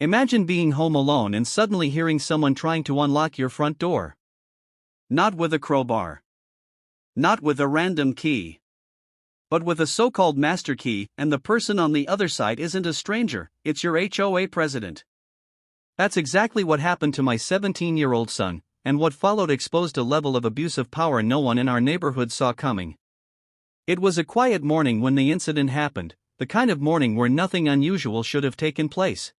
Imagine being home alone and suddenly hearing someone trying to unlock your front door. Not with a crowbar. Not with a random key. But with a so-called master key, and the person on the other side isn't a stranger, it's your HOA president. That's exactly what happened to my 17-year-old son, and what followed exposed a level of abuse of power no one in our neighborhood saw coming. It was a quiet morning when the incident happened, the kind of morning where nothing unusual should have taken place.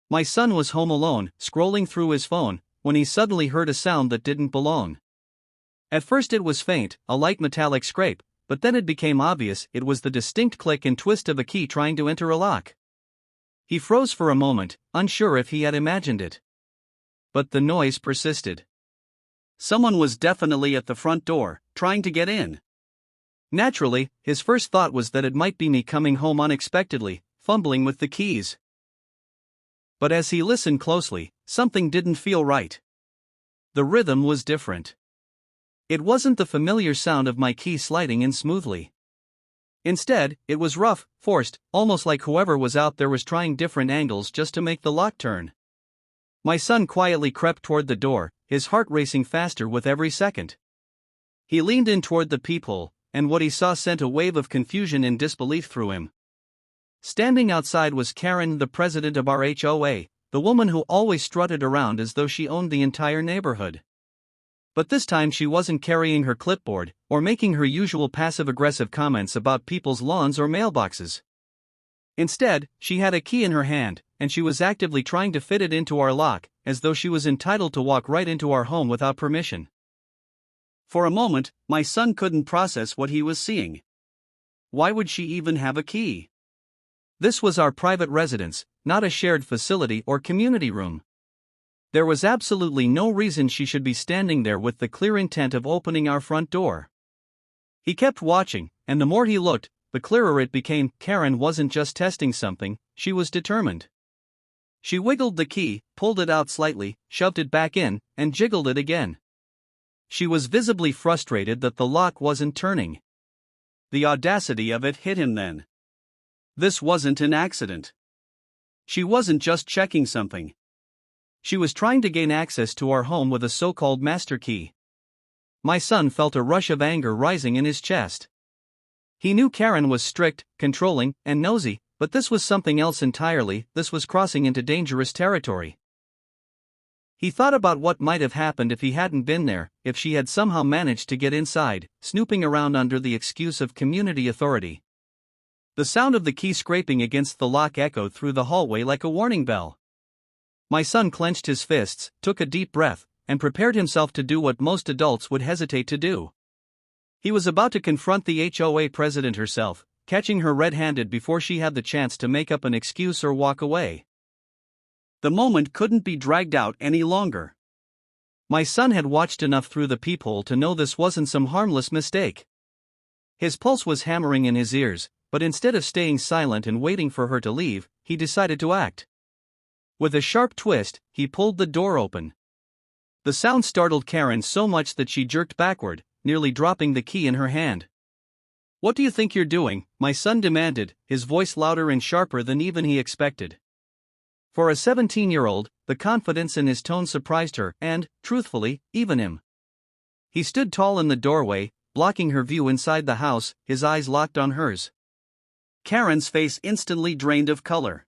My son was home alone, scrolling through his phone, when he suddenly heard a sound that didn't belong. At first it was faint, a light metallic scrape, but then it became obvious it was the distinct click and twist of a key trying to enter a lock. He froze for a moment, unsure if he had imagined it. But the noise persisted. Someone was definitely at the front door, trying to get in. Naturally, his first thought was that it might be me coming home unexpectedly, fumbling with the keys. But as he listened closely, something didn't feel right. The rhythm was different. It wasn't the familiar sound of my key sliding in smoothly. Instead, it was rough, forced, almost like whoever was out there was trying different angles just to make the lock turn. My son quietly crept toward the door, his heart racing faster with every second. He leaned in toward the peephole, and what he saw sent a wave of confusion and disbelief through him. Standing outside was Karen, the president of our HOA, the woman who always strutted around as though she owned the entire neighborhood. But this time she wasn't carrying her clipboard, or making her usual passive-aggressive comments about people's lawns or mailboxes. Instead, she had a key in her hand, and she was actively trying to fit it into our lock, as though she was entitled to walk right into our home without permission. For a moment, my son couldn't process what he was seeing. Why would she even have a key? This was our private residence, not a shared facility or community room. There was absolutely no reason she should be standing there with the clear intent of opening our front door. He kept watching, and the more he looked, the clearer it became Karen wasn't just testing something, she was determined. She wiggled the key, pulled it out slightly, shoved it back in, and jiggled it again. She was visibly frustrated that the lock wasn't turning. The audacity of it hit him then. This wasn't an accident. She wasn't just checking something. She was trying to gain access to our home with a so-called master key. My son felt a rush of anger rising in his chest. He knew Karen was strict, controlling, and nosy, but this was something else entirely. This was crossing into dangerous territory. He thought about what might have happened if he hadn't been there, if she had somehow managed to get inside, snooping around under the excuse of community authority. The sound of the key scraping against the lock echoed through the hallway like a warning bell. My son clenched his fists, took a deep breath, and prepared himself to do what most adults would hesitate to do. He was about to confront the HOA president herself, catching her red-handed before she had the chance to make up an excuse or walk away. The moment couldn't be dragged out any longer. My son had watched enough through the peephole to know this wasn't some harmless mistake. His pulse was hammering in his ears, but instead of staying silent and waiting for her to leave, he decided to act. With a sharp twist, he pulled the door open. The sound startled Karen so much that she jerked backward, nearly dropping the key in her hand. "What do you think you're doing?" my son demanded, his voice louder and sharper than even he expected. For a 17-year-old, the confidence in his tone surprised her and, truthfully, even him. He stood tall in the doorway, blocking her view inside the house, his eyes locked on hers. Karen's face instantly drained of color.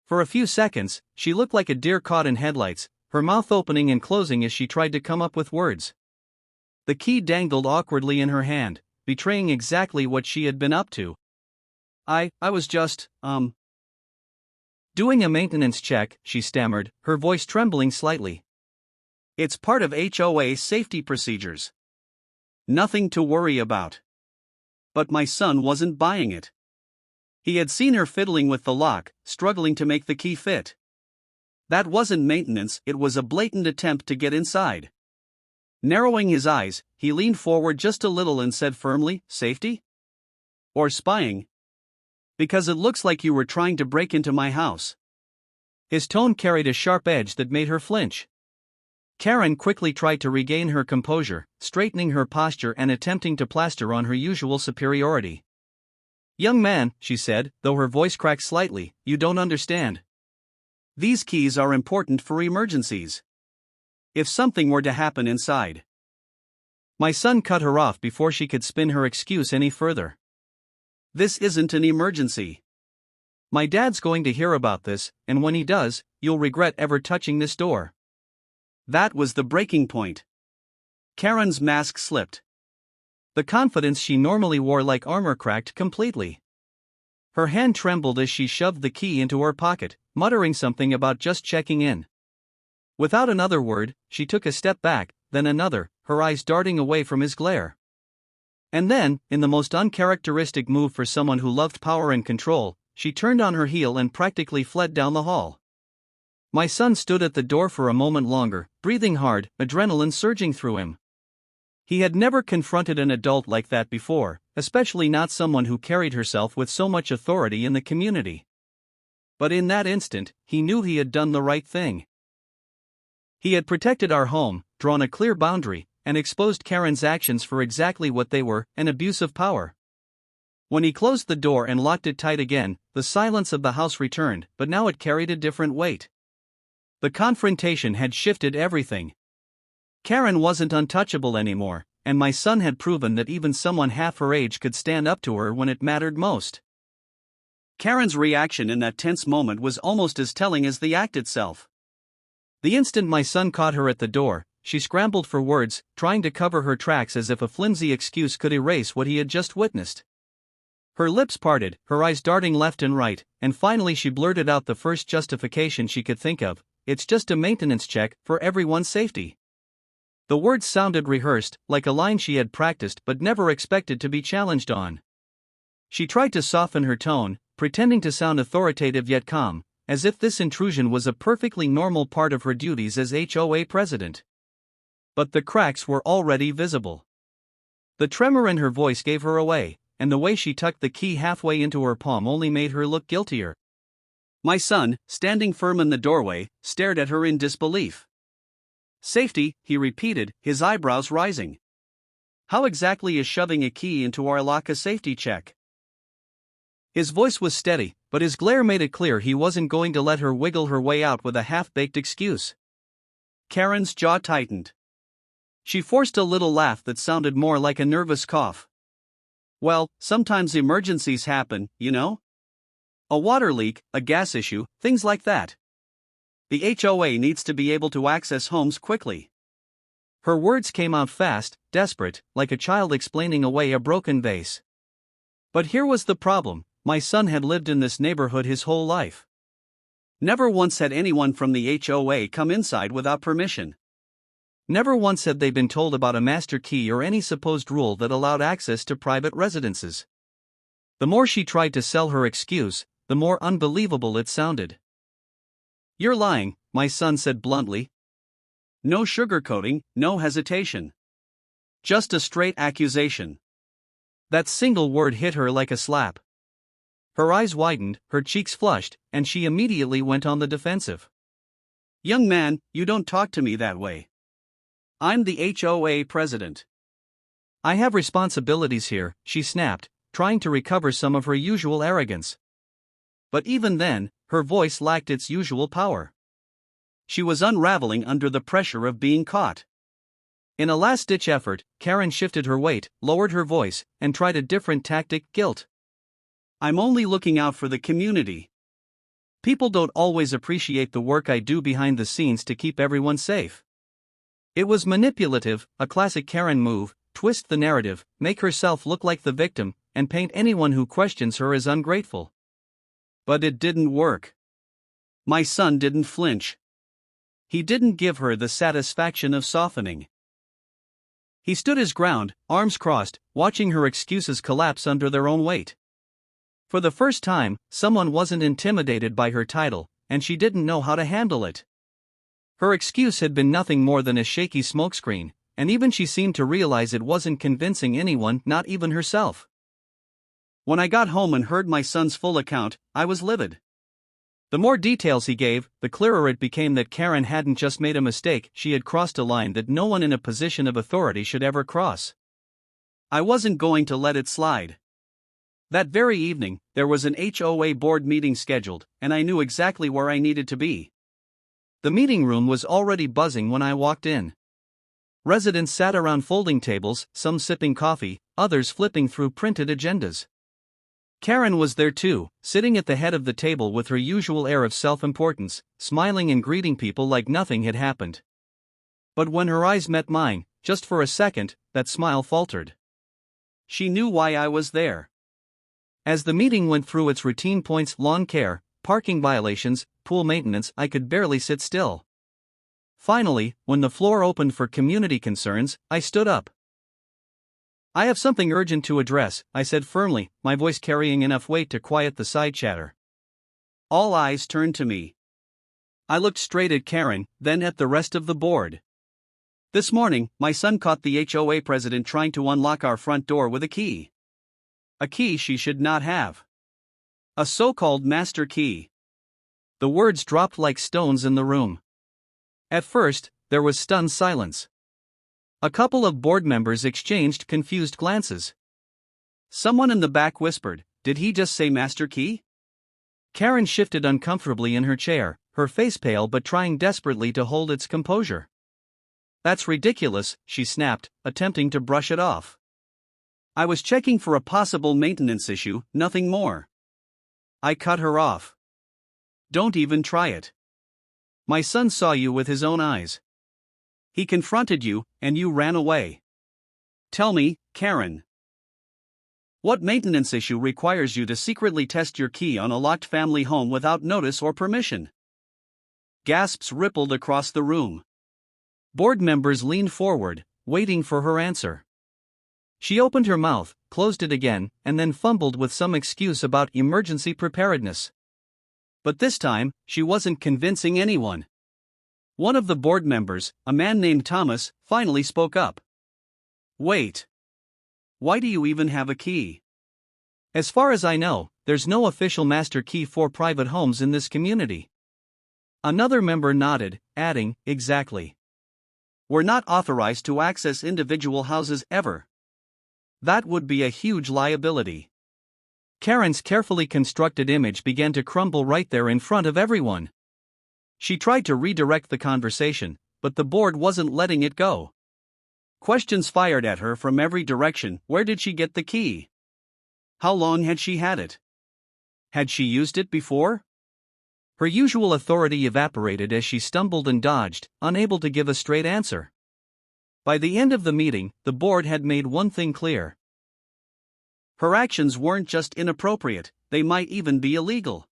For a few seconds, she looked like a deer caught in headlights, her mouth opening and closing as she tried to come up with words. The key dangled awkwardly in her hand, betraying exactly what she had been up to. I was just, doing a maintenance check," she stammered, her voice trembling slightly. "It's part of HOA safety procedures. Nothing to worry about." But my son wasn't buying it. He had seen her fiddling with the lock, struggling to make the key fit. That wasn't maintenance, it was a blatant attempt to get inside. Narrowing his eyes, he leaned forward just a little and said firmly, "Safety? Or spying? Because it looks like you were trying to break into my house." His tone carried a sharp edge that made her flinch. Karen quickly tried to regain her composure, straightening her posture and attempting to plaster on her usual superiority. "Young man," she said, though her voice cracked slightly, "you don't understand. These keys are important for emergencies. If something were to happen inside. My son cut her off before she could spin her excuse any further. This isn't an emergency. My dad's going to hear about this, and when he does, you'll regret ever touching this door. That was the breaking point. Karen's mask slipped. The confidence she normally wore like armor cracked completely. Her hand trembled as she shoved the key into her pocket, muttering something about just checking in. Without another word, she took a step back, then another, her eyes darting away from his glare. And then, in the most uncharacteristic move for someone who loved power and control, she turned on her heel and practically fled down the hall. My son stood at the door for a moment longer, breathing hard, adrenaline surging through him. He had never confronted an adult like that before, especially not someone who carried herself with so much authority in the community. But in that instant, he knew he had done the right thing. He had protected our home, drawn a clear boundary, and exposed Karen's actions for exactly what they were, an abuse of power. When he closed the door and locked it tight again, the silence of the house returned, but now it carried a different weight. The confrontation had shifted everything. Karen wasn't untouchable anymore, and my son had proven that even someone half her age could stand up to her when it mattered most. Karen's reaction in that tense moment was almost as telling as the act itself. The instant my son caught her at the door, she scrambled for words, trying to cover her tracks as if a flimsy excuse could erase what he had just witnessed. Her lips parted, her eyes darting left and right, and finally she blurted out the first justification she could think of: "It's just a maintenance check, for everyone's safety." The words sounded rehearsed, like a line she had practiced but never expected to be challenged on. She tried to soften her tone, pretending to sound authoritative yet calm, as if this intrusion was a perfectly normal part of her duties as HOA president. But the cracks were already visible. The tremor in her voice gave her away, and the way she tucked the key halfway into her palm only made her look guiltier. My son, standing firm in the doorway, stared at her in disbelief. "Safety," he repeated, his eyebrows rising. "How exactly is shoving a key into our lock a safety check?" His voice was steady, but his glare made it clear he wasn't going to let her wiggle her way out with a half-baked excuse. Karen's jaw tightened. She forced a little laugh that sounded more like a nervous cough. "Well, sometimes emergencies happen, you know? A water leak, a gas issue, things like that. The HOA needs to be able to access homes quickly." Her words came out fast, desperate, like a child explaining away a broken vase. But here was the problem: my son had lived in this neighborhood his whole life. Never once had anyone from the HOA come inside without permission. Never once had they been told about a master key or any supposed rule that allowed access to private residences. The more she tried to sell her excuse, the more unbelievable it sounded. "You're lying," my son said bluntly. No sugarcoating, no hesitation. Just a straight accusation. That single word hit her like a slap. Her eyes widened, her cheeks flushed, and she immediately went on the defensive. "Young man, you don't talk to me that way. I'm the HOA president. I have responsibilities here," she snapped, trying to recover some of her usual arrogance. But even then, her voice lacked its usual power. She was unraveling under the pressure of being caught. In a last-ditch effort, Karen shifted her weight, lowered her voice, and tried a different tactic: guilt. "I'm only looking out for the community. People don't always appreciate the work I do behind the scenes to keep everyone safe." It was manipulative, a classic Karen move: twist the narrative, make herself look like the victim, and paint anyone who questions her as ungrateful. But it didn't work. My son didn't flinch. He didn't give her the satisfaction of softening. He stood his ground, arms crossed, watching her excuses collapse under their own weight. For the first time, someone wasn't intimidated by her title, and she didn't know how to handle it. Her excuse had been nothing more than a shaky smokescreen, and even she seemed to realize it wasn't convincing anyone, not even herself. When I got home and heard my son's full account, I was livid. The more details he gave, the clearer it became that Karen hadn't just made a mistake, she had crossed a line that no one in a position of authority should ever cross. I wasn't going to let it slide. That very evening, there was an HOA board meeting scheduled, and I knew exactly where I needed to be. The meeting room was already buzzing when I walked in. Residents sat around folding tables, some sipping coffee, others flipping through printed agendas. Karen was there too, sitting at the head of the table with her usual air of self-importance, smiling and greeting people like nothing had happened. But when her eyes met mine, just for a second, that smile faltered. She knew why I was there. As the meeting went through its routine points, lawn care, parking violations, pool maintenance, I could barely sit still. Finally, when the floor opened for community concerns, I stood up. "I have something urgent to address," I said firmly, my voice carrying enough weight to quiet the side chatter. All eyes turned to me. I looked straight at Karen, then at the rest of the board. "This morning, my son caught the HOA president trying to unlock our front door with a key. A key she should not have. A so-called master key." The words dropped like stones in the room. At first, there was stunned silence. A couple of board members exchanged confused glances. Someone in the back whispered, "Did he just say master key?" Karen shifted uncomfortably in her chair, her face pale but trying desperately to hold its composure. "That's ridiculous," she snapped, attempting to brush it off. "I was checking for a possible maintenance issue, nothing more." I cut her off. "Don't even try it. My son saw you with his own eyes. He confronted you, and you ran away. Tell me, Karen, what maintenance issue requires you to secretly test your key on a locked family home without notice or permission?" Gasps rippled across the room. Board members leaned forward, waiting for her answer. She opened her mouth, closed it again, and then fumbled with some excuse about emergency preparedness. But this time, she wasn't convincing anyone. One of the board members, a man named Thomas, finally spoke up. "Wait. Why do you even have a key? As far as I know, there's no official master key for private homes in this community." Another member nodded, adding, "Exactly. We're not authorized to access individual houses ever. That would be a huge liability." Karen's carefully constructed image began to crumble right there in front of everyone. She tried to redirect the conversation, but the board wasn't letting it go. Questions fired at her from every direction. Where did she get the key? How long had she had it? Had she used it before? Her usual authority evaporated as she stumbled and dodged, unable to give a straight answer. By the end of the meeting, the board had made one thing clear. Her actions weren't just inappropriate, they might even be illegal.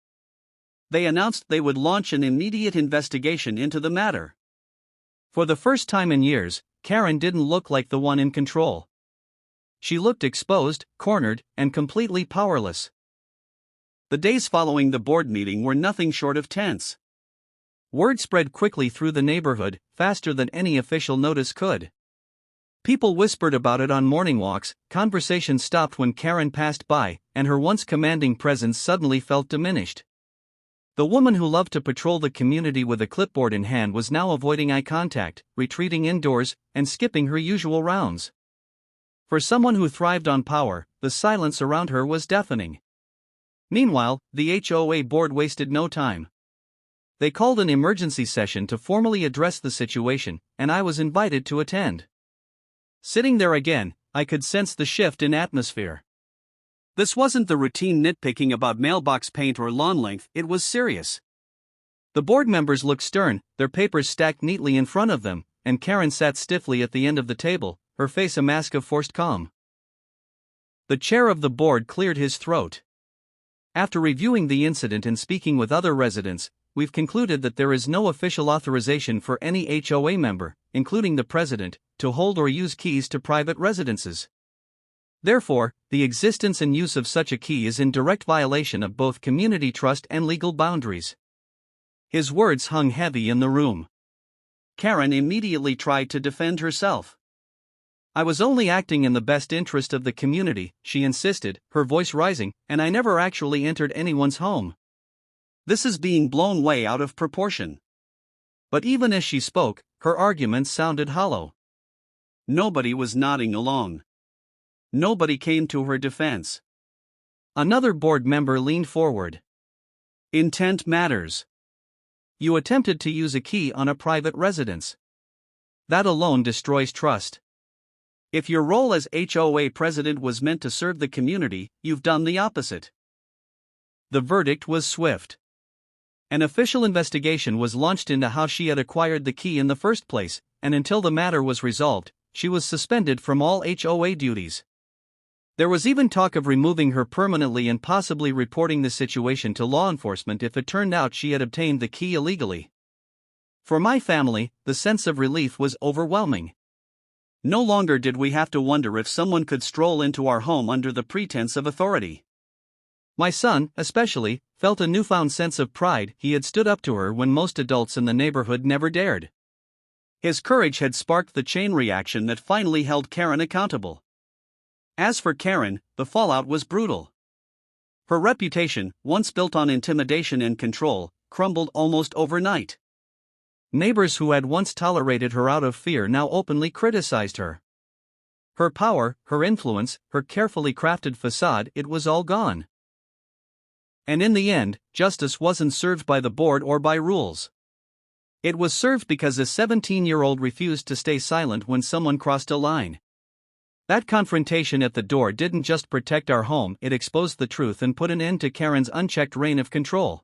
They announced they would launch an immediate investigation into the matter. For the first time in years, Karen didn't look like the one in control. She looked exposed, cornered, and completely powerless. The days following the board meeting were nothing short of tense. Word spread quickly through the neighborhood, faster than any official notice could. People whispered about it on morning walks, conversation stopped when Karen passed by, and her once commanding presence suddenly felt diminished. The woman who loved to patrol the community with a clipboard in hand was now avoiding eye contact, retreating indoors, and skipping her usual rounds. For someone who thrived on power, the silence around her was deafening. Meanwhile, the HOA board wasted no time. They called an emergency session to formally address the situation, and I was invited to attend. Sitting there again, I could sense the shift in atmosphere. This wasn't the routine nitpicking about mailbox paint or lawn length, it was serious. The board members looked stern, their papers stacked neatly in front of them, and Karen sat stiffly at the end of the table, her face a mask of forced calm. The chair of the board cleared his throat. "After reviewing the incident and speaking with other residents, we've concluded that there is no official authorization for any HOA member, including the president, to hold or use keys to private residences. Therefore, the existence and use of such a key is in direct violation of both community trust and legal boundaries." His words hung heavy in the room. Karen immediately tried to defend herself. "I was only acting in the best interest of the community," she insisted, her voice rising, "and I never actually entered anyone's home. This is being blown way out of proportion." But even as she spoke, her arguments sounded hollow. Nobody was nodding along. Nobody came to her defense. Another board member leaned forward. Intent matters. You attempted to use a key on a private residence. That alone destroys trust. If your role as HOA president was meant to serve the community, you've done the opposite. The verdict was swift. An official investigation was launched into how she had acquired the key in the first place, and until the matter was resolved, she was suspended from all HOA duties. There was even talk of removing her permanently and possibly reporting the situation to law enforcement if it turned out she had obtained the key illegally. For my family, the sense of relief was overwhelming. No longer did we have to wonder if someone could stroll into our home under the pretense of authority. My son, especially, felt a newfound sense of pride. He had stood up to her when most adults in the neighborhood never dared. His courage had sparked the chain reaction that finally held Karen accountable. As for Karen, the fallout was brutal. Her reputation, once built on intimidation and control, crumbled almost overnight. Neighbors who had once tolerated her out of fear now openly criticized her. Her power, her influence, her carefully crafted facade, it was all gone. And in the end, justice wasn't served by the board or by rules. It was served because a 17-year-old refused to stay silent when someone crossed a line. That confrontation at the door didn't just protect our home, it exposed the truth and put an end to Karen's unchecked reign of control.